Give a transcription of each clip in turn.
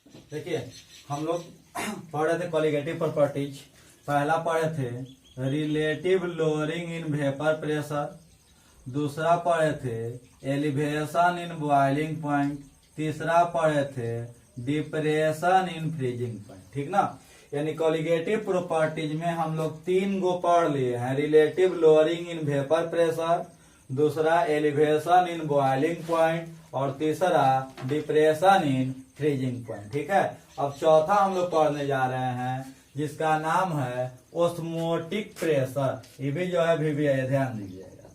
देखिए हम लोग पढ़े थे कॉलिगेटिव प्रॉपर्टीज। पहला पढ़े थे relative lowering in vapour pressure, दूसरा पढ़े थे एलिवेशन इन बॉइलिंग पॉइंट, तीसरा पढ़े थे डिप्रेशन इन फ्रीजिंग पॉइंट। ठीक ना, यानी कॉलिगेटिव प्रॉपर्टीज में हम लोग 3 गो पढ़ लिए हैं। Relative lowering in vapour pressure, दूसरा एलिवेशन इन बॉइलिंग पॉइंट और तीसरा डिप्रेशन इन फ्रीजिंग पॉइंट। ठीक है, अब चौथा हम लोग पढ़ने जा रहे हैं जिसका नाम है ओस्मोटिक प्रेशर। ये भी जो है भी ध्यान दीजिएगा।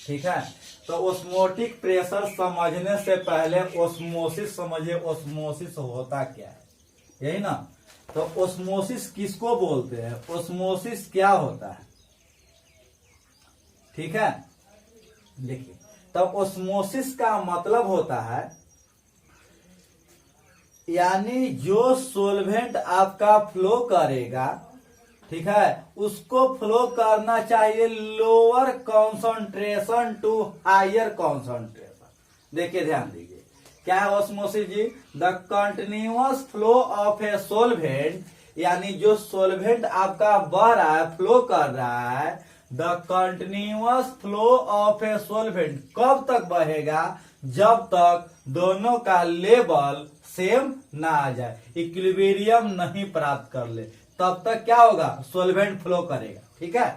ठीक है, तो ओस्मोटिक प्रेशर समझने से पहले ओस्मोसिस समझिए। ओस्मोसिस होता क्या है, यही ना। तो ओस्मोसिस किसको बोलते हैं, ओस्मोसिस क्या होता है। ठीक है, देखिए तो ओस्मोसिस का मतलब होता है यानी जो सोलवेंट आपका फ्लो करेगा, ठीक है, उसको फ्लो करना चाहिए lower concentration to higher concentration. देखिए ध्यान दीजिए, क्या है ऑस्मोसिस जी, the continuous flow of a solvent, यानी जो सोलवेंट आपका बह रहा है, फ्लो कर रहा है, the continuous flow of a solvent कब तक बहेगा, जब तक दोनों का लेवल सेम ना आ जाए, इक्विलिब्रियम नहीं प्राप्त कर ले, तब तक क्या होगा, सोलवेंट फ्लो करेगा। ठीक है,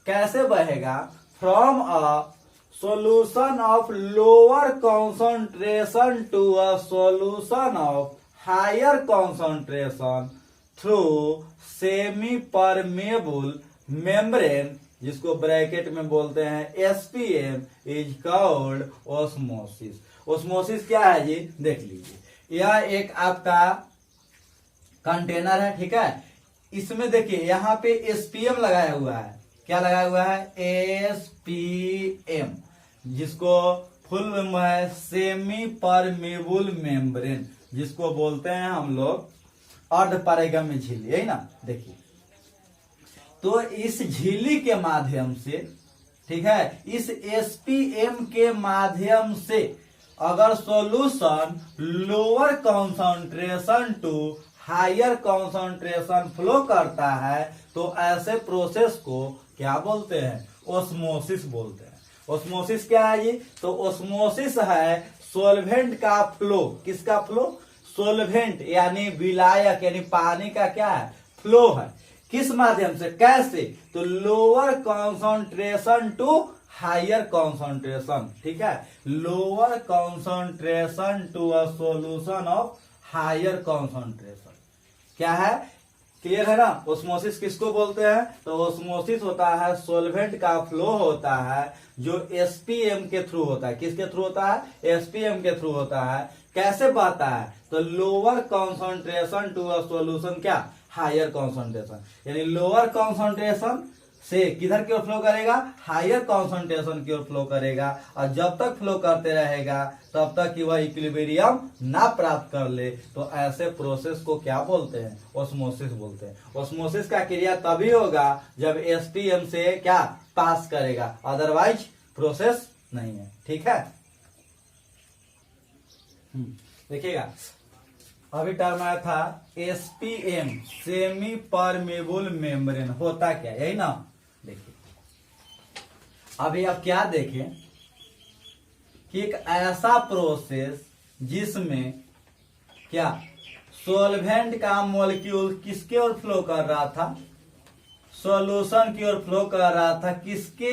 कैसे बहेगा, from a solution of lower concentration to a solution of higher concentration through semi permeable membrane, जिसको ब्रैकेट में बोलते हैं SPM, is called osmosis. Osmosis क्या है जी, देख लीजिए, यह एक आपका कंटेनर है। ठीक है, इसमें देखिए यहाँ पे SPM लगाया हुआ है। क्या लगाया हुआ है, SPM, जिसको फुल में है सेमी परमेबल मेम्ब्रेन, जिसको बोलते हैं हम लोग अर्धपारगम्य झिल्ली, यही ना। देखिए तो इस झिल्ली के माध्यम से, ठीक है, इस SPM के माध्यम से अगर solution lower concentration to higher concentration flow करता है, तो ऐसे प्रोसेस को क्या बोलते हैं, ओस्मोसिस बोलते हैं। ओस्मोसिस क्या है जी, तो ओस्मोसिस है सोलवेंट का फ्लो। किसका फ्लो, सोलवेंट यानी विलायक यानी पानी का क्या है, फ्लो है। किस माध्यम से, कैसे, तो lower concentration to higher concentration. ठीक है, lower concentration to a solution of higher concentration. क्या है, क्लियर है ना। ओस्मोसिस किसको बोलते हैं, तो ओस्मोसिस होता है सोलवेंट का फ्लो होता है जो SPM के थ्रू होता है। किसके थ्रू होता है, SPM के थ्रू होता है। कैसे बहता है, तो lower concentration to a solution क्या, हायर कॉन्सेंट्रेशन, यानी लोअर कॉन्सेंट्रेशन से किधर की ओर फ्लो करेगा, हायर कॉन्सेंट्रेशन की ओर फ्लो करेगा। और जब तक फ्लो करते रहेगा तब तक कि वह इक्विलिब्रियम ना प्राप्त कर ले, तो ऐसे प्रोसेस को क्या बोलते हैं, ओस्मोसिस बोलते हैं। ओस्मोसिस का क्रिया तभी होगा जब SPM से क्या पास करेगा, अदरवाइज प्रोसेस नहीं है। ठीक है, देखिएगा अभी टर्म आया था SPM, सेमी परमेबल मेम्ब्रेन, होता क्या, यही ना। देखिए अभी आप क्या देखें कि एक ऐसा प्रोसेस जिसमें क्या सोलवेंट का मॉलिक्यूल किसके ओर फ्लो कर रहा था, सॉल्यूशन की ओर फ्लो कर रहा था। किसके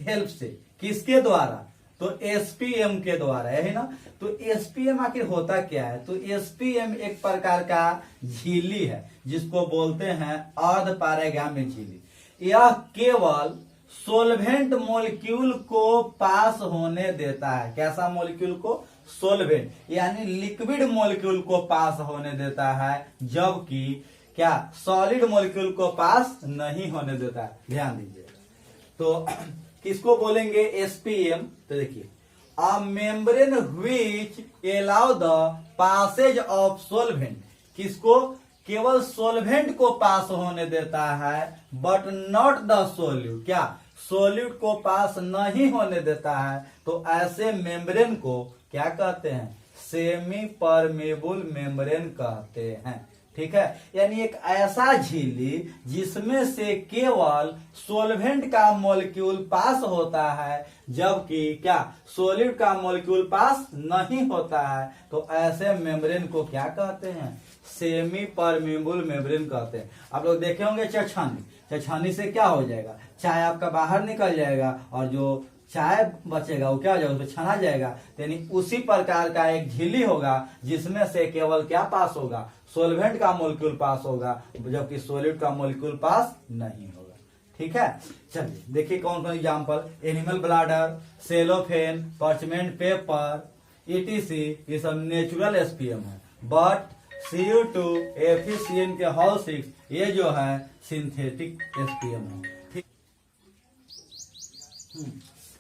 हेल्प से, किसके द्वारा, तो SPM के द्वारा, यही ना। तो SPM आखिर होता क्या है, तो SPM एक प्रकार का झिल्ली है जिसको बोलते हैं अर्धपारगामी झिल्ली। यह केवल सोलवेंट मॉलिक्यूल को पास होने देता है। कैसा मॉलिक्यूल को, सोलवेंट यानी लिक्विड मॉलिक्यूल को पास होने देता है, जबकि क्या सॉलिड मॉलिक्यूल को पास नहीं होने देता है। ध्यान दीजिए, तो किसको बोलेंगे, SPM। तो देखिए a membrane which allow the passage of solvent, किसको, केवल सोलवेंट को पास होने देता है, बट नॉट द सोल्यूट, क्या सोल्यूट को पास नहीं होने देता है। तो ऐसे मेम्ब्रेन को क्या कहते हैं, सेमी परमेबल मेम्ब्रेन कहते हैं। ठीक है, यानी एक ऐसा झिल्ली जिसमें से केवल सोलवेंट का मॉलिक्यूल पास होता है, जबकि क्या सॉलिड का मॉलिक्यूल पास नहीं होता है, तो ऐसे मेम्ब्रेन को क्या कहते हैं? सेमी परमेबल मेम्ब्रेन कहते हैं। आप लोग देखे होंगे छछनी, छछनी से क्या हो जाएगा, चाय आपका बाहर निकल जाएगा और जो चाय बचेगा वो क्या हो जाएगा, उसमें छना जाएगा। यानी उसी प्रकार का एक झिल्ली होगा जिसमें से केवल क्या पास होगा, सोलवेंट का मॉलिक्यूल पास होगा, जबकि सॉलिड का मॉलिक्यूल पास नहीं होगा। ठीक है, चलिए देखिए कौन कौन example, animal bladder, cellophane, parchment paper, etc, ये सब नेचुरल एसपीएम है। बट CO2, एफिशिएंट के हॉल 6 ये जो है सिंथेटिक एसपीएम है। ठीक,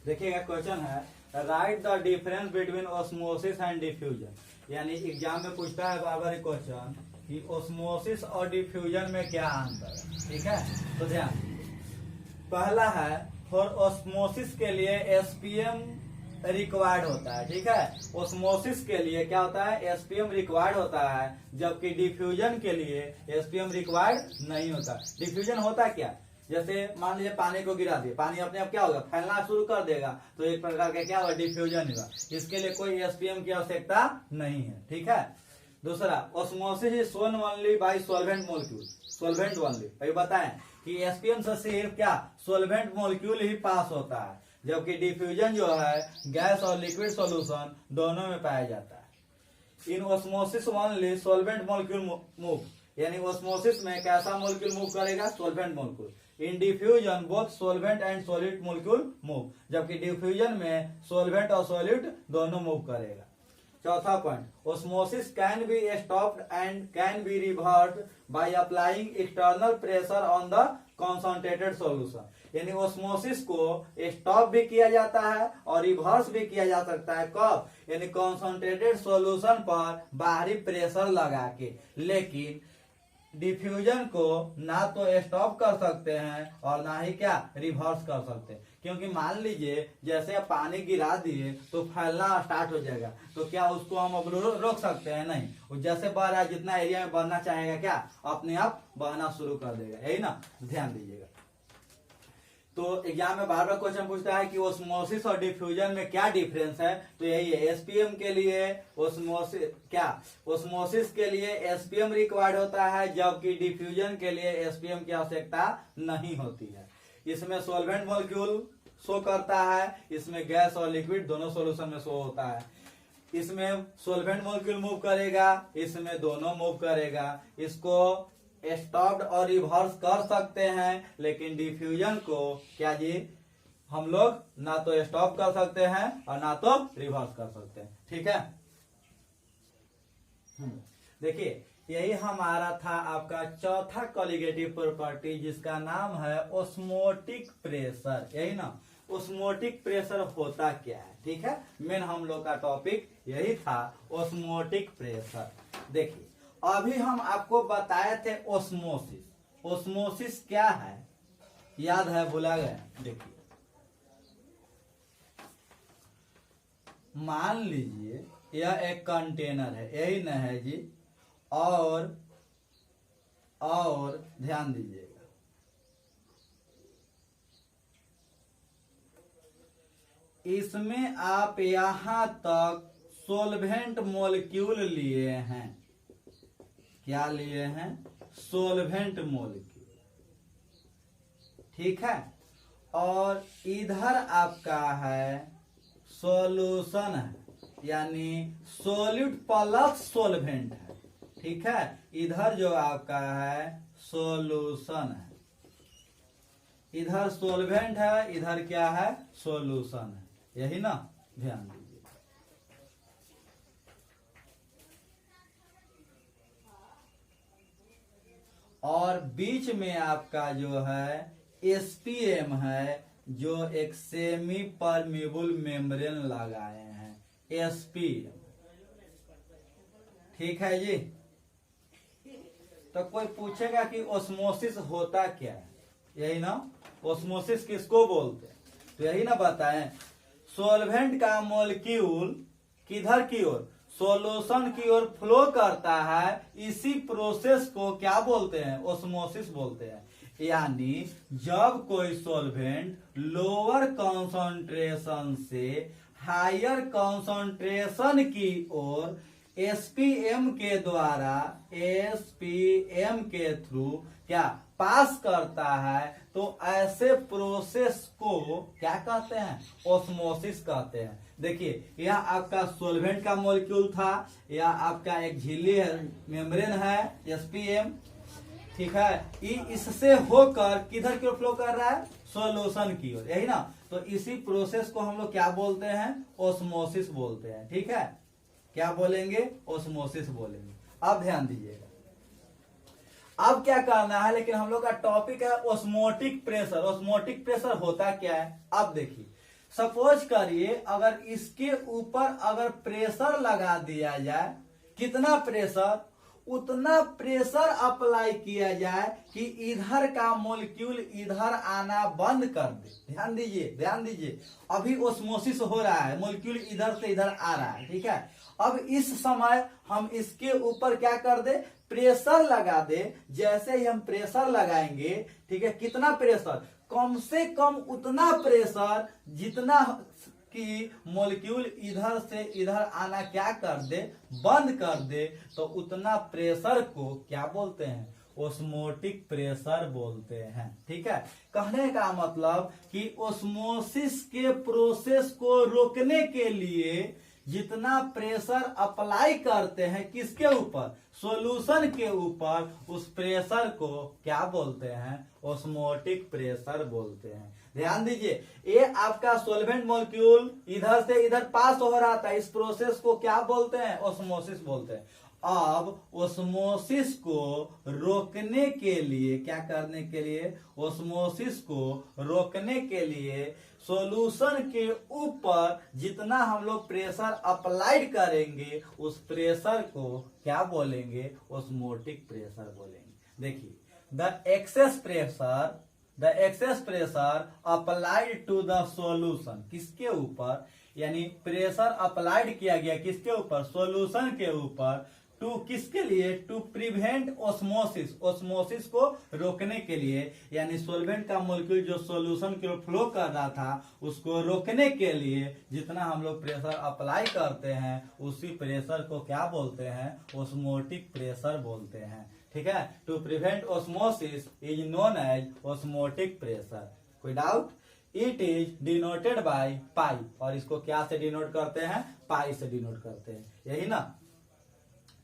देखिएगा क्वेश्चन है, right the difference between osmosis and diffusion. यानी एग्जाम में पूछता है बार बार क्वेश्चन कि ऑस्मोसिस और डिफ्यूजन में क्या अंतर है। ठीक है, तो ध्यान, पहला है फॉर ऑस्मोसिस के लिए एसपीएम रिक्वायर्ड होता है। ठीक है, ऑस्मोसिस के लिए क्या होता है, एसपीएम रिक्वायर्ड होता है, जबकि डिफ्यूजन के लिए एसपीएम रिक्वायर्ड नहीं होता। डिफ्यूजन होता क्या, जैसे मान लीजिए पानी को गिरा दिए, पानी अपने आप क्या होगा, फैलना शुरू कर देगा, तो एक प्रकार का क्या होगा, डिफ्यूजन होगा। इसके लिए कोई एसपीएम की आवश्यकता नहीं है। ठीक है, दूसरा, osmosis is shown only by solvent molecule, solvent only. अभी बताएं कि एसपीएम से सिर्फ क्या सॉल्वेंट मॉलिक्यूल ही पास होता है, जबकि डिफ्यूजन जो है गैस और लिक्विड सॉल्यूशन दोनों में पाया जाता है। In osmosis only solvent molecule move, यानी ऑस्मोसिस में कैसा मॉलिक्यूल मूव करेगा, solvent molecule. In diffusion both solvent and solid molecule move, जबकि डिफ्यूजन में सॉल्वेंट और सॉलिड दोनों मूव करेगा। चौथा point, osmosis can be stopped and can be reversed by applying external pressure on the concentrated solution. यानी osmosis को stop भी किया जाता है और रिवर्स भी किया जा सकता है। कब, यानी कॉन्संट्रेटेड सॉल्यूशन पर बाहरी प्रेशर लगा के। लेकिन डिफ्यूजन को ना तो स्टॉप कर सकते हैं और ना ही क्या रिवर्स कर सकते हैं, क्योंकि मान लीजिए जैसे आप पानी गिरा दिए तो फैलना स्टार्ट हो जाएगा, तो क्या उसको हम अब रोक सकते हैं? नहीं, वो जैसे बह रहा है, जितना एरिया में बढ़ना चाहेगा क्या अपने आप बहना शुरू कर देगा। यही ना, ध्यान दीजिएगा। तो एग्जाम में बार बार क्वेश्चन पूछता है कि ऑस्मोसिस और डिफ्यूजन में क्या डिफरेंस है, तो यही है, एसपीएम के लिए ऑस्मोसिस के लिए एसपीएम रिक्वायर्ड होता है, जबकि डिफ्यूजन के लिए एसपीएम की आवश्यकता नहीं होती है। इसमें सॉल्वेंट मॉलिक्यूल शो करता है, इसमें गैस और लिक्विड दोनों सॉल्यूशन में शो होता है। इसमें सॉल्वेंट मॉलिक्यूल मूव करेगा, इसमें दोनों मूव करेगा। इसको स्टॉप्ड और रिवर्स कर सकते हैं, लेकिन डिफ्यूजन को क्या जी हम लोग ना तो स्टॉप कर सकते हैं और ना तो रिवर्स कर सकते हैं। ठीक है, देखिए यही हमारा था आपका चौथा कॉलिगेटिव प्रॉपर्टी, जिसका नाम है ऑस्मोटिक प्रेशर। यही ना, ऑस्मोटिक प्रेशर होता क्या है। ठीक है, मेन हम लोग का टॉपिक यही था, ऑस्मोटिक प्रेशर। देखिए अभी हम आपको बताए थे ऑस्मोसिस। ऑस्मोसिस क्या है, याद है, भुला गए? देखिए, मान लीजिए यह एक कंटेनर है, यही न है जी, और ध्यान दीजिएगा, इसमें आप यहां तक सोलवेंट मॉलिक्यूल लिए हैं। क्या लिए हैं? Solvent molecule. ठीक है, और इधर आपका है सॉल्यूशन है, यानी सॉलिड प्लस सोलवेंट है। ठीक है, इधर जो आपका है सॉल्यूशन है, इधर सोलवेंट है, इधर क्या है, सॉल्यूशन है। यही ना, ध्यान दीजिए। और बीच में आपका जो है एसपीएम है, जो एक सेमी परमेबल मेम्ब्रेन लगाए हैं, एसपीएम। ठीक है जी। तो कोई पूछेगा कि ऑस्मोसिस होता क्या है, यही ना, ऑस्मोसिस किसको बोलते हैं, तो यही ना बताएं, सॉल्वेंट का मॉलिक्यूल किधर की ओर, सॉल्यूशन की ओर फ्लो करता है, इसी प्रोसेस को क्या बोलते हैं? ओस्मोसिस बोलते हैं। यानी जब कोई सॉल्वेंट लोअर कॉन्सेंट्रेशन से हायर कॉन्सेंट्रेशन की ओर एसपीएम के द्वारा, एसपीएम के थ्रू क्या पास करता है, तो ऐसे प्रोसेस को क्या कहते हैं? ओस्मोसिस कहते हैं। देखिए, यह आपका सॉल्वेंट का मॉलिक्यूल था, यह आपका एक झिल्ली है, मेम्ब्रेन है, एसपीएम, ठीक है। इससे होकर किधर की ओर फ्लो कर रहा है? सॉल्यूशन की ओर, यही ना। तो इसी प्रोसेस को हम लोग क्या बोलते हैं? ओस्मोसिस बोलते हैं, ठीक है। क्या बोलेंगे? ओस्मोसिस बोलेंगे। अब ध्यान दीजिएगा, अब क्या करना है, लेकिन हम लोग का टॉपिक है ओस्मोटिक प्रेशर। ओस्मोटिक प्रेशर होता क्या है? अब देखिए, सपोज करिए अगर इसके ऊपर अगर प्रेशर लगा दिया जाए, कितना प्रेशर? उतना प्रेशर अप्लाई किया जाए कि इधर का मॉलिक्यूल इधर आना बंद कर दे। ध्यान दीजिए, ध्यान दीजिए, अभी ओस्मोसिस हो रहा है, मॉलिक्यूल इधर से इधर आ रहा है, ठीक है। अब इस समय हम इसके ऊपर क्या कर दे? प्रेशर लगा दे। जैसे ही हम प्रेशर लगाएंगे, ठीक है, कितना प्रेशर? कम से कम उतना प्रेशर जितना कि मॉलिक्यूल इधर से इधर आना क्या कर दे? बंद कर दे। तो उतना प्रेशर को क्या बोलते हैं? ओस्मोटिक प्रेशर बोलते हैं, ठीक है। कहने का मतलब कि ओस्मोसिस के प्रोसेस को रोकने के लिए जितना प्रेशर अप्लाई करते हैं, किसके ऊपर? सॉल्यूशन के ऊपर, उस प्रेशर को क्या बोलते हैं? ओस्मोटिक प्रेशर बोलते हैं। ध्यान दीजिए, ये आपका सॉल्वेंट मॉलिक्यूल इधर से इधर पास हो रहा था, इस प्रोसेस को क्या बोलते हैं? ओस्मोसिस बोलते हैं। अब ओस्मोसिस को रोकने के लिए, क्या करने के लिए? ओस्मोसिस को रोकने के लिए सॉल्यूशन के ऊपर जितना हम लोग प्रेशर अप्लाइड करेंगे, उस प्रेशर को क्या बोलेंगे? ओस्मोटिक प्रेशर बोलेंगे। देखिए, the excess pressure applied to the solution, किसके ऊपर? यानी प्रेशर अप्लाइड किया गया किसके ऊपर? सॉल्यूशन के ऊपर। टू किसके लिए? टू प्रिवेंट ओस्मोसिस, ओस्मोसिस को रोकने के लिए। यानी सॉल्वेंट का मॉलिक्यूल जो सॉल्यूशन के ओर फ्लो कर रहा था, उसको रोकने के लिए जितना हम लोग प्रेशर अप्लाई करते हैं, उसी प्रेशर को क्या बोलते हैं? ओस्मोटिक प्रेशर बोलते हैं, ठीक है। To prevent osmosis is known as osmotic pressure. कोई doubt? It is denoted by pi, और इसको क्या से डिनोट करते हैं? पाई से डिनोट करते हैं, यही ना।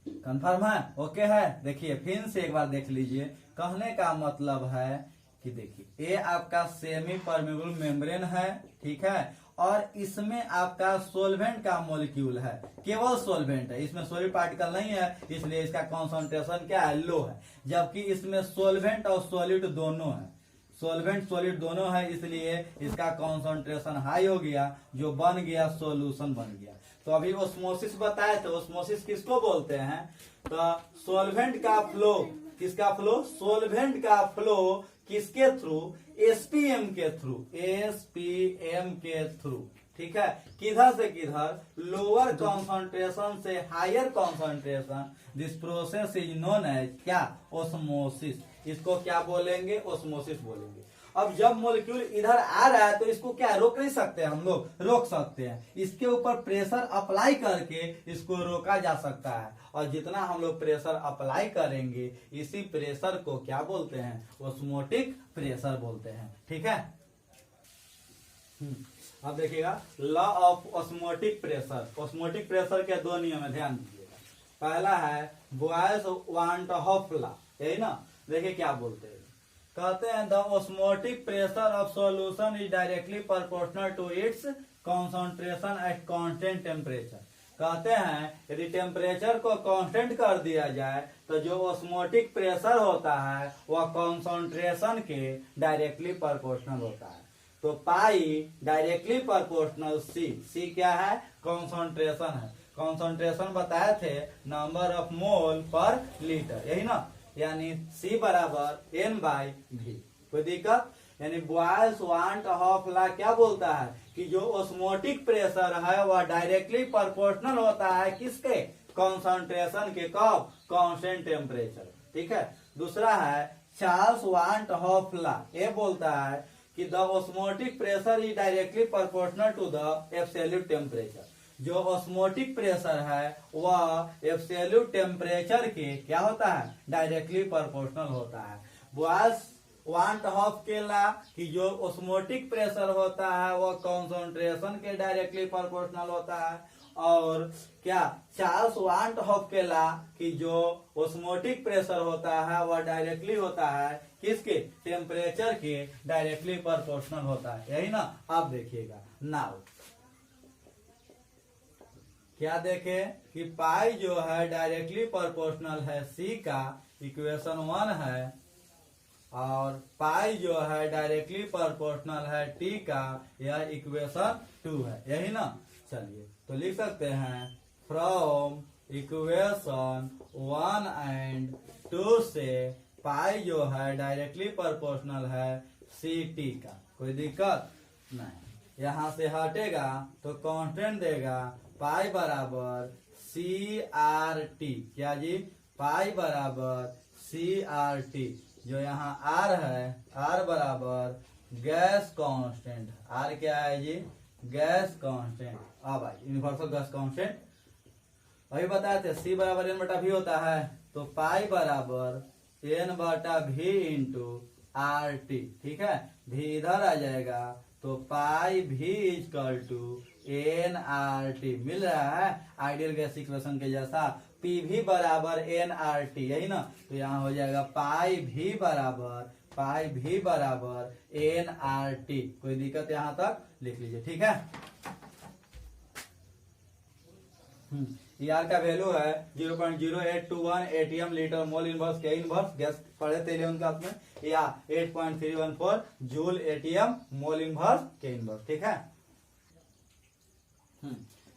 कंफर्म है? ओके है। देखिए फिर से एक बार देख लीजिए, कहने का मतलब है कि देखिए, ये आपका सेमी परमेबल मेम्ब्रेन है, ठीक है, और इसमें आपका सोल्वेंट का मॉलिक्यूल है, केवल सोल्वेंट है, इसमें सॉलिड पार्टिकल नहीं है, इसलिए इसका कॉन्सेंट्रेशन क्या है? लो है। जबकि इसमें सोल्वेंट और सॉलिड दोनों है, सोल्वेंट सॉलिड दोनों है, इसलिए इसका कॉन्सेंट्रेशन हाई हो गया, जो बन गया सॉल्यूशन बन गया। तो अभी ओस्मोसिस बताए थे, ओस्मोसिस किसको बोलते हैं? तो सॉल्वेंट का फ्लो, किसका फ्लो? सॉल्वेंट का फ्लो किसके थ्रू? एसपीएम के थ्रू, एसपीएम के थ्रू, ठीक है। किधर से किधर? लोअर कॉन्सेंट्रेशन से higher concentration. This process is known as क्या? ओस्मोसिस। इसको क्या बोलेंगे? ओस्मोसिस बोलेंगे। अब जब मॉलिक्यूल इधर आ रहा है तो इसको क्या रोक नहीं सकते? हम लोग रोक सकते हैं, इसके ऊपर प्रेशर अप्लाई करके इसको रोका जा सकता है। और जितना हम लोग प्रेशर अप्लाई करेंगे, इसी प्रेशर को क्या बोलते हैं? ओस्मोटिक प्रेशर बोलते हैं, ठीक है। अब देखिएगा, law of osmotic pressure. Osmotic pressure के दो नियम है, ध्यान दीजिएगा। पहला है बॉयस-वान-ट-हॉफ लॉ, यही ना। देखिए क्या बोलते हैं, कहते हैं the osmotic pressure of solution is directly proportional to its concentration at constant temperature. कहते हैं यदि टेम्परेचर को कांस्टेंट कर दिया जाए तो जो ऑस्मोटिक प्रेशर होता है वह कॉन्सेंट्रेशन के डायरेक्टली प्रोपोर्शनल होता है। तो पाई डायरेक्टली प्रोपोर्शनल सी, सी क्या है? कॉन्सेंट्रेशन है। कॉन्सेंट्रेशन बताए थे नंबर ऑफ मोल पर लीटर, यही ना। यानी C बराबर N/V। कोई दिक्कत? यानी बॉयज वांट ऑफ ला क्या बोलता है कि जो ऑस्मोटिक प्रेशर है वह डायरेक्टली प्रोपोर्शनल होता है किसके, कॉन्सेंट्रेशन के, कब, कांस्टेंट टेम्परेचर। ठीक है। दूसरा है चार्ल्स वांट ऑफ ला, ये बोलता है कि the osmotic pressure is directly proportional to the absolute temperature. जो ऑस्मोटिक प्रेशर है वह एब्सोल्यूट टेम्परेचर के क्या होता है, डायरेक्टली प्रोपोर्शनल होता है। बॉयज वांट ऑफ के ला कि जो ऑस्मोटिक प्रेशर होता है वह कॉन्सेंट्रेशन के डायरेक्टली प्रोपोर्शनल होता है, और क्या चार्ल्स वांट ऑफ के ला कि जो ऑस्मोटिक प्रेशर होता है वह डायरेक्टली होता है किसके, टेम्परेचर के डायरेक्टली प्रोपोर्शनल होता है। यही ना। आप देखिएगा नाउ क्या देखे कि पाई जो है डायरेक्टली प्रोपोर्शनल है सी का, इक्वेशन 1 है, और पाई जो है डायरेक्टली प्रोपोर्शनल है टी का, यह इक्वेशन 2 है। यही ना। चलिए तो लिख सकते हैं फ्रॉम इक्वेशन 1 एंड 2 से पाई जो है डायरेक्टली प्रोपोर्शनल है सी टी का। कोई दिक्कत नहीं। यहां से हटेगा तो कांस्टेंट देगा पाई बराबर सी आर टी। क्या जी, पाई बराबर सी आर टी। जो यहाँ आर है, आर बराबर गैस कांस्टेंट। आर क्या है जी, गैस कांस्टेंट। अब भाई यूनिवर्सल गैस कांस्टेंट अभी बताए थे, सी बराबर एन बटा भी होता है, तो पाई बराबर एन बटा भी इंटू आर टी। ठीक है। भी इधर आ जाएगा तो पाई भी is equal to n R T. मिल रहा है आइडियल गैस इक्वेशन के जैसा। पी भी बराबर एन आर टी, यही ना। तो यहाँ हो जाएगा पाई भी बराबर एन आर टी। कोई दिक्कत यहाँ तक लिख लीजिए। ठीक है। आर का वैल्यू है 0.0821 एटीएम लीटर मोल इनवर्स के इनवर्स गैस पढ़े थे 11 क्लास में, या 8.314 जूल एटीएम मोल इनवर्स के इनवर्स। ठीक है।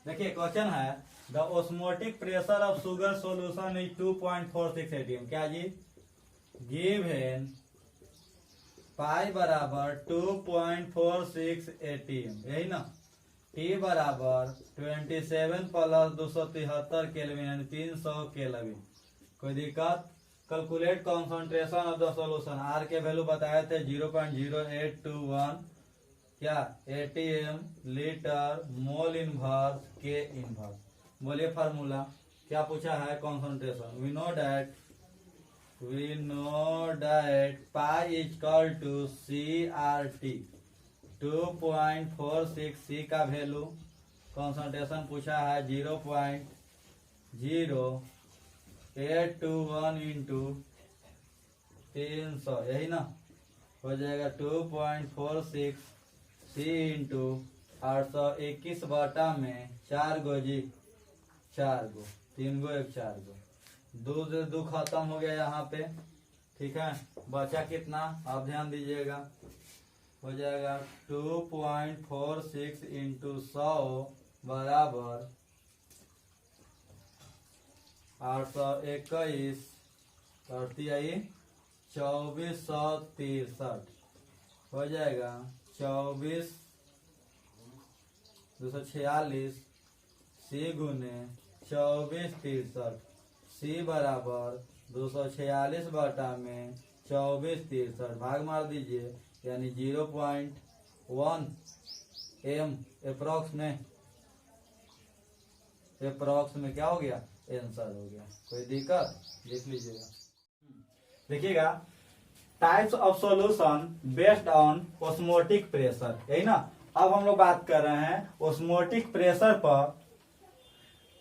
देखिए क्वेश्चन है the osmotic pressure of sugar solution is 2.46 ATM. क्या जी, गिवन पाई बराबर 2.46 एटीएम, यही ना। टी बराबर 27 प्लस 273 केल्विन यानी 300 केल्विन। कोई दिक्कत। Calculate concentration of the solution. R के वैल्यू बताए थे 0.0821 क्या, एटीएम लीटर मोल इनवर्स के इनवर्स। बोलिए फार्मूला क्या पूछा है, concentration. We know that pi is equal to C R T. 2.46 C का वैल्यू, कॉन्सेंट्रेशन पूछा है 0.0821 इंटू 300, यही ना। हो जाएगा 2.46 सी इंटू 821 बटा में 4 गो जी, 4 गो, 3 गो 1 4 गो, 2 से 2 खत्म हो गया यहाँ पे। ठीक है। बचा कितना, आप ध्यान दीजिएगा। हो जाएगा 2.46 इंटू 100 बराबर 821, करती आई 2463। हो जाएगा 24 246 सी गुने 24 63। सी बराबर 246 बटा में 24 63, भाग मार दीजिए, यानी 0.1 एम अप्रॉक्स में क्या हो गया, आंसर हो गया। कोई दिक्कत, लिख लीजिएगा। देखिएगा types of solution based on osmotic pressure, यही ना। अब हम लोग बात कर रहे हैं ऑस्मोटिक प्रेशर पर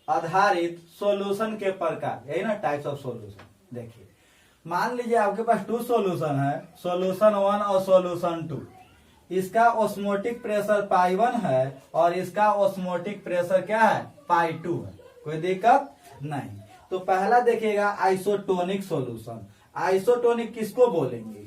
आधारित सॉल्यूशन के प्रकार, यही ना, टाइप्स ऑफ सॉल्यूशन। देखिए मान लीजिए आपके पास 2 सॉल्यूशन है, सॉल्यूशन 1 और सॉल्यूशन 2। इसका ऑस्मोटिक प्रेशर पाई 1 है और इसका ऑस्मोटिक प्रेशर क्या है, पाई 2 है। कोई दिक्कत नहीं। तो पहला देखिएगा आइसोटोनिक सॉल्यूशन। आइसोटोनिक किसको बोलेंगे,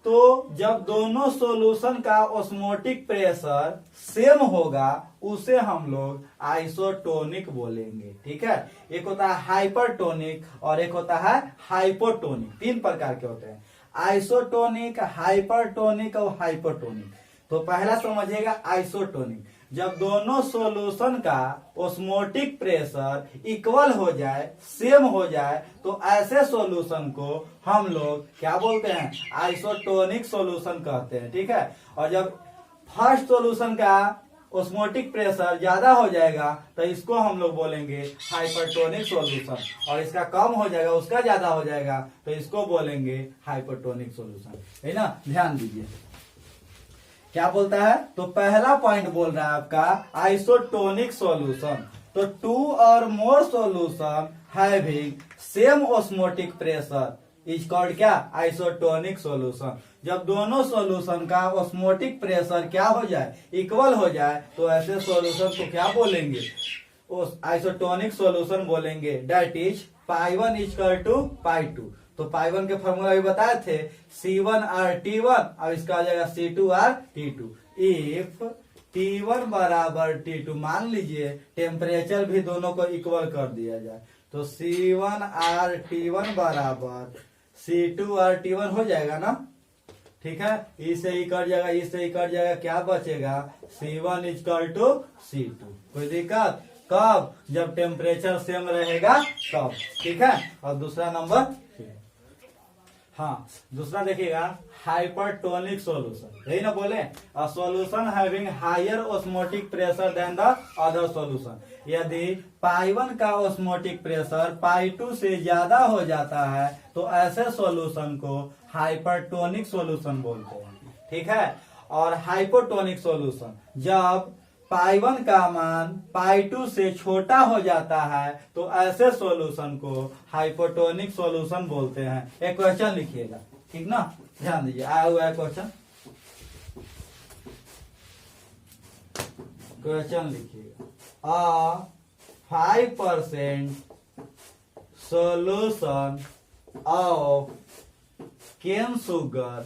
तो जब दोनों सॉल्यूशन का ऑस्मोटिक प्रेशर सेम होगा उसे हम लोग आइसोटोनिक बोलेंगे। ठीक है। एक होता है हाइपरटोनिक और एक होता है हाइपोटोनिक, 3 प्रकार के होते हैं। आइसोटोनिक, हाइपरटोनिक और हाइपोटोनिक। तो पहला समझिएगा आइसोटोनिक, जब दोनों सॉल्यूशन का ऑस्मोटिक प्रेशर इक्वल हो जाए, सेम हो जाए, तो ऐसे सॉल्यूशन को हम लोग क्या बोलते हैं, आइसोटोनिक सॉल्यूशन कहते हैं। ठीक है। और जब फर्स्ट सॉल्यूशन का ऑस्मोटिक प्रेशर ज्यादा हो जाएगा तो इसको हम लोग बोलेंगे हाइपरटोनिक सॉल्यूशन, और इसका कम हो जाएगा, उसका ज्यादा हो जाएगा तो इसको बोलेंगे हाइपोटोनिक सॉल्यूशन। है ना, ध्यान दीजिए क्या बोलता है। तो पहला पॉइंट बोल रहा है आपका आइसोटोनिक सॉल्यूशन। तो टू और more solution having same osmotic pressure is called क्या, आइसोटोनिक सॉल्यूशन। जब दोनों सॉल्यूशन का ऑस्मोटिक प्रेशर क्या हो जाए, इक्वल हो जाए, तो ऐसे सॉल्यूशन को क्या बोलेंगे, आइसोटोनिक सॉल्यूशन बोलेंगे। That is pi one equal to pi two. तो पाई1 के फॉर्मूला भी बताए थे, C1R_T1, और इसका आ जाएगा C2R_T2। इफ T1 बराबर T2, मान लीजिए टेम्परेचर भी दोनों को इक्वल कर दिया जाए, तो C1R_T1 बराबर C2R_T1 हो जाएगा ना। ठीक है, ई से ई कट जाएगा, ई से ई कट जाएगा, क्या बचेगा, C1 इक्वल टू C2। कोई दिक्कत, कब, जब टेम्परेचर सेम रहेगा तब। ठीक है। और दूसरा नंबर, हाँ दूसरा देखिएगा हाइपरटोनिक सॉल्यूशन, यही ना बोले, a solution having higher osmotic pressure then the other solution. यदि पाई1 का ऑस्मोटिक प्रेशर पाई2 से ज्यादा हो जाता है तो ऐसे सॉल्यूशन को हाइपरटोनिक सॉल्यूशन बोलते हैं। ठीक है। और हाइपोटोनिक सॉल्यूशन, जब पाई1 का मान पाई2 से छोटा हो जाता है तो ऐसे सॉल्यूशन को हाइपोटोनिक सॉल्यूशन बोलते हैं। एक क्वेश्चन लिखिएगा, ठीक ना, ध्यान दीजिए, आया हुआ है क्वेश्चन। क्वेश्चन लिखिएगा, a 5% solution of cane sugar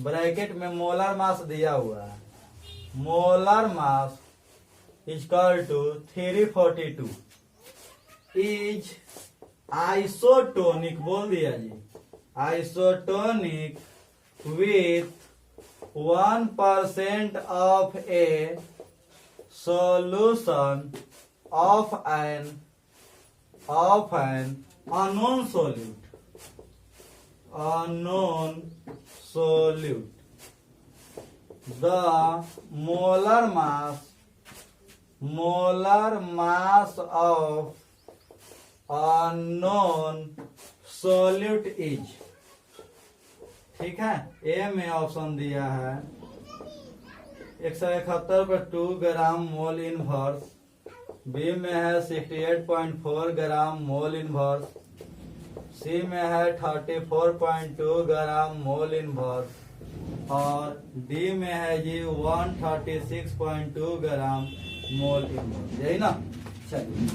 bracket में मोलर मास दिया हुआ है, molar mass equal to 342 is isotonic, बोल दिया जी, isotonic with 1% of a solution of an unknown solute. The molar mass of unknown solute is, ठीक है। ए में ऑप्शन दिया है 171 पर 2 ग्राम मोल इनवर्स, बी में है 68.4 ग्राम मोल इनवर्स, सी में है 34.2 ग्राम मोल इनवर्स, और डी में है जी 136.2 ग्राम मोल इनवर्स। यही ना। चलिए,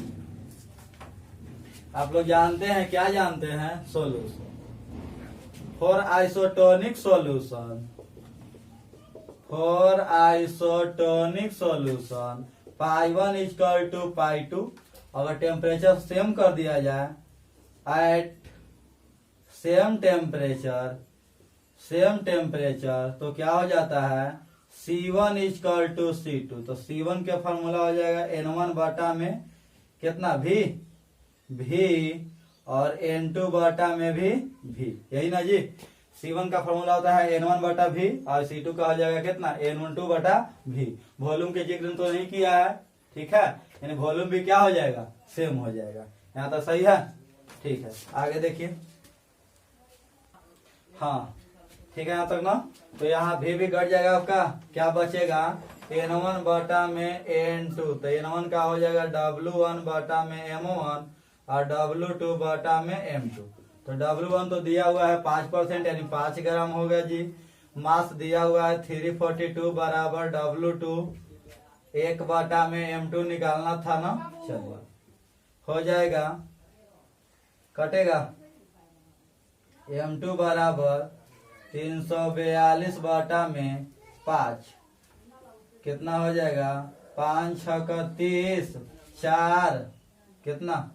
आप लोग जानते हैं, क्या जानते हैं, solution for isotonic solution, pi one equal to pi two. अगर टेम्परेचर सेम कर दिया जाए, एट सेम टेम्परेचर तो क्या हो जाता है, C1 इक्वल टू C2। तो C1 के फॉर्मूला हो जाएगा N1 बटा में कितना, V, और N2 बटा में भी V, यही ना जी। C1 का फॉर्मूला होता है N1 बटा V, और C2 का हो जाएगा कितना, N12 बटा V। वॉल्यूम के जिक्र तो नहीं किया है, ठीक है, यानी वॉल्यूम भी क्या हो जाएगा, सेम हो जाएगा। यहाँ तक सही है, ठीक है। आगे देखिए, हाँ ठीक है यहाँ तक ना। तो यहाँ V भी घट जाएगा, आपका क्या बचेगा, N1 बटा में N2। तो N1 का हो जाएगा W1 बटा में M1, और W2 बटा में M2। तो W1 तो दिया हुआ है 5%, यानी 5 ग्राम हो गया जी। मास दिया हुआ है 342 बराबर W2, 1 बटा में M2 निकालना था ना। चलिए, हो जाएगा, कटेगा, M2 बराबर 342 बटा में 5, कितना हो जाएगा, 5 6 30, 4, कितना,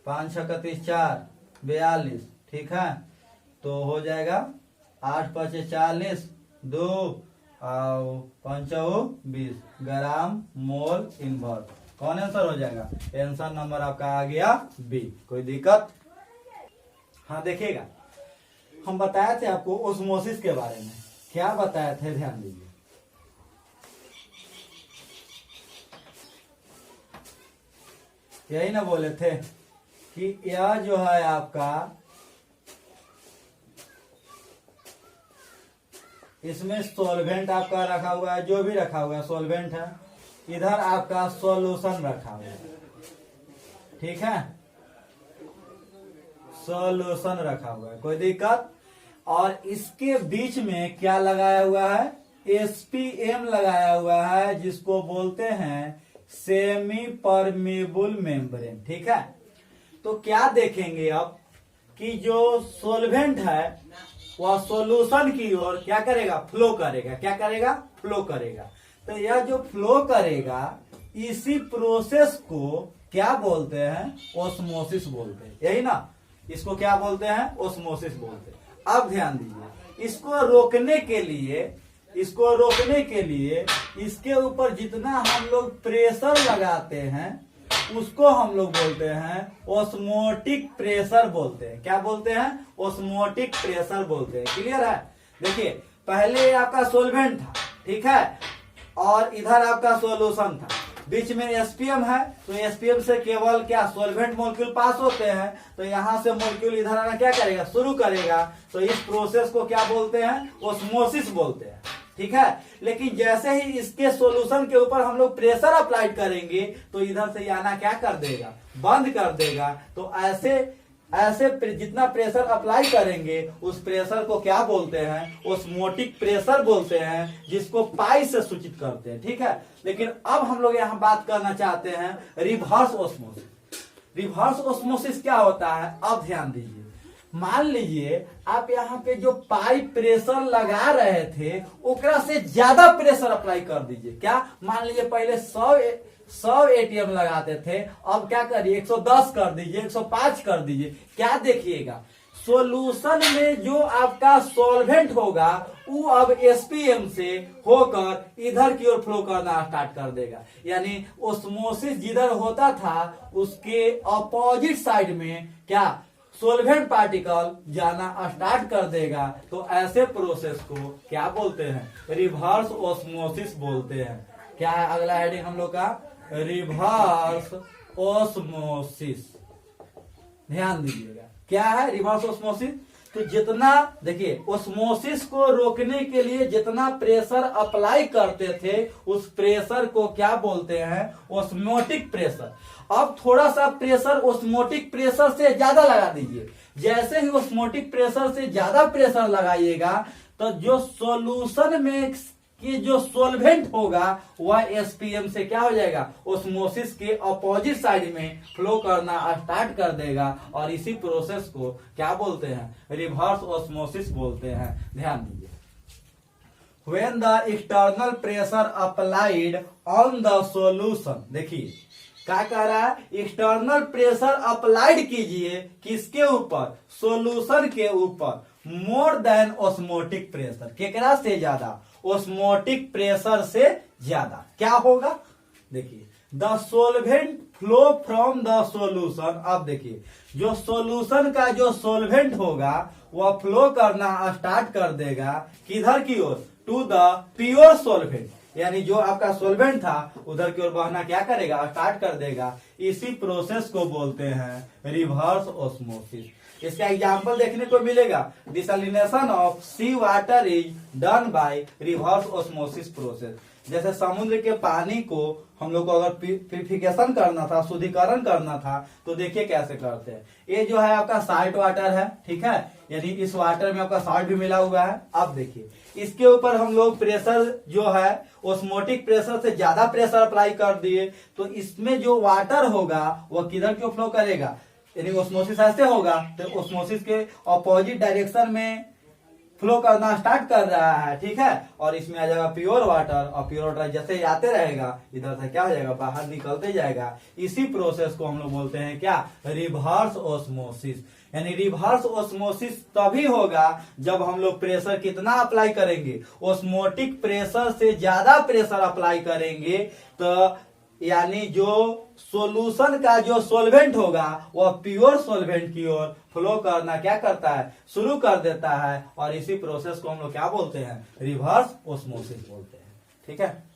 5 6 30 4, 42, ठीक है। तो हो जाएगा 8 × 5 = 40, 2 और 5 × 20 ग्राम मोल इनवर्स। कौन आंसर हो जाएगा? आंसर नंबर आपका आ गया बी। कोई दिक्कत? हाँ देखिएगा, हम बताए थे आपको ओस्मोसिस के बारे में। क्या बताए थे, ध्यान दीजिए। यही ना बोले थे कि यह जो है आपका, इसमें सॉल्वेंट आपका रखा हुआ है, जो भी रखा हुआ है सॉल्वेंट है, इधर आपका सॉल्यूशन रखा हुआ है, ठीक है, सॉल्यूशन रखा हुआ है, कोई दिक्कत? और इसके बीच में क्या लगाया हुआ है? एसपीएम लगाया हुआ है, जिसको बोलते हैं सेमी परमेबल मेम्ब्रेन, ठीक है। तो क्या देखेंगे अब कि जो सॉल्वेंट है वह सॉल्यूशन की ओर क्या करेगा? फ्लो करेगा। क्या करेगा? फ्लो करेगा। तो यह जो फ्लो करेगा, इसी प्रोसेस को क्या बोलते हैं? ओस्मोसिस बोलते हैं, यही ना। इसको क्या बोलते हैं? ओस्मोसिस बोलते हैं। अब ध्यान दीजिए, इसको रोकने के लिए इसके ऊपर जितना हम लोग प्रेशर लगाते हैं उसको हम लोग बोलते हैं ओस्मोटिक प्रेशर बोलते हैं। क्या बोलते हैं? ओस्मोटिक प्रेशर बोलते हैं। क्लियर है? देखिए, पहले आपका सॉल्वेंट था, ठीक है, और इधर आपका सॉल्यूशन था, बीच में एसपीएम है, तो एसपीएम से केवल क्या सॉल्वेंट मॉलिक्यूल पास होते हैं, तो यहां से मॉलिक्यूल इधर आना क्या करेगा? शुरू करेगा। तो इस प्रोसेस को क्या बोलते हैं? ओस्मोसिस बोलते हैं, ठीक है। लेकिन जैसे ही इसके सॉल्यूशन के ऊपर हम लोग प्रेशर अप्लाई करेंगे तो इधर से आना क्या कर देगा? बंद कर देगा। तो ऐसे जितना प्रेशर अप्लाई करेंगे उस प्रेशर को क्या बोलते हैं? ओस्मोटिक प्रेशर बोलते हैं, जिसको पाई से सूचित करते हैं, ठीक है। लेकिन अब हम लोग यहाँ बात करना चाहते हैं रिवर्स ओस्मोसिस। रिवर्स ओस्मोसिस क्या होता है? अब ध्यान दीजिए, मान लीजिए आप यहाँ पे जो पाइप प्रेशर लगा रहे थे ओकरा से ज्यादा प्रेशर अप्लाई कर दीजिए। क्या? मान लीजिए पहले 100 एटीएम लगाते थे, अब क्या करिए 110 कर दीजिए, 105 कर दीजिए। क्या देखिएगा? सॉल्यूशन में जो आपका सॉल्वेंट होगा वो अब एसपीएम से होकर इधर की ओर फ्लो करना स्टार्ट कर देगा। यानी ओस्मोसिस जिधर होता था उसके अपोजिट साइड में क्या सॉल्वेंट पार्टिकल जाना स्टार्ट कर देगा। तो ऐसे प्रोसेस को क्या बोलते हैं? रिवर्स ओस्मोसिस बोलते हैं। क्या है अगला हेडिंग हम लोग का? Reverse osmosis. ध्यान दीजिएगा, क्या है रिवर्स ओस्मोसिस? तो जितना देखिए, ओस्मोसिस को रोकने के लिए जितना प्रेशर अप्लाई करते थे उस प्रेशर को क्या बोलते हैं? Osmotic pressure. अब थोड़ा सा प्रेशर ओस्मोटिक प्रेशर से ज्यादा लगा दीजिए। जैसे ही ओस्मोटिक प्रेशर से ज्यादा प्रेशर लगाइएगा तो जो सॉल्यूशन में कि जो सॉल्वेंट होगा वह एसपीएम से क्या हो जाएगा? ओस्मोसिस के अपोजिट साइड में फ्लो करना स्टार्ट कर देगा। और इसी प्रोसेस को क्या बोलते हैं? रिवर्स ओस्मोसिस बोलते हैं। ध्यान दीजिए, when the external pressure applied on the solution, देखिए क्या कह रहा है? एक्सटर्नल प्रेशर अप्लाइड कीजिए किसके ऊपर? सॉल्यूशन के ऊपर, मोर देन ऑस्मोटिक प्रेशर। केकरा से ज्यादा? ऑस्मोटिक प्रेशर से ज्यादा। क्या होगा? देखिए, the solvent flow from the solution. अब देखिए, जो सॉल्यूशन का जो सॉल्वेंट होगा वह फ्लो करना स्टार्ट कर देगा किधर की ओर? To the pure solvent. यानी जो आपका सॉल्वेंट था उधर की ओर बहना क्या करेगा? स्टार्ट कर देगा। इसी प्रोसेस को बोलते हैं रिवर्स ओस्मोसिस। इसका एग्जाम्पल देखने को मिलेगा, desalination of sea water is done by reverse osmosis process. जैसे समुद्र के पानी को हम लोग को अगर प्यूरिफिकेशन करना था, शुद्धिकरण करना था, तो देखिए कैसे करते हैं। ये जो है आपका साल्ट वाटर है, ठीक है, यानी इस वाटर में आपका साल्ट भी मिला हुआ है। अब देखिए, इसके ऊपर हम लोग प्रेशर जो है ओस्मोटिक प्रेशर से ज्यादा प्रेशर अप्लाई कर दिए, तो इसमें जो वाटर होगा वह किधर क्यों फ्लो करेगा? यानी ओस्मोसिस ऐसे होगा तो ओस्मोसिस के अपोजिट डायरेक्शन में फ्लो करना स्टार्ट कर रहा है, ठीक है। और इसमें आ जाएगा प्योर वाटर, और प्योर वाटर जैसे आते रहेगा इधर से क्या हो जाएगा? बाहर निकलते जाएगा। इसी प्रोसेस को हम लोग बोलते हैं क्या? Reverse osmosis. यानी रिवर्स ऑस्मोसिस तभी होगा जब हम लोग प्रेशर कितना अप्लाई करेंगे, ऑस्मोटिक प्रेशर से ज्यादा प्रेशर अप्लाई करेंगे, तो यानी जो सॉल्यूशन का जो सॉल्वेंट होगा वह प्योर सॉल्वेंट की ओर फ्लो करना क्या करता है, शुरू कर देता है। और इसी प्रोसेस को हम लोग क्या बोलते हैं, रिवर्स ऑस्मोसिस बोलते हैं। ठीक है।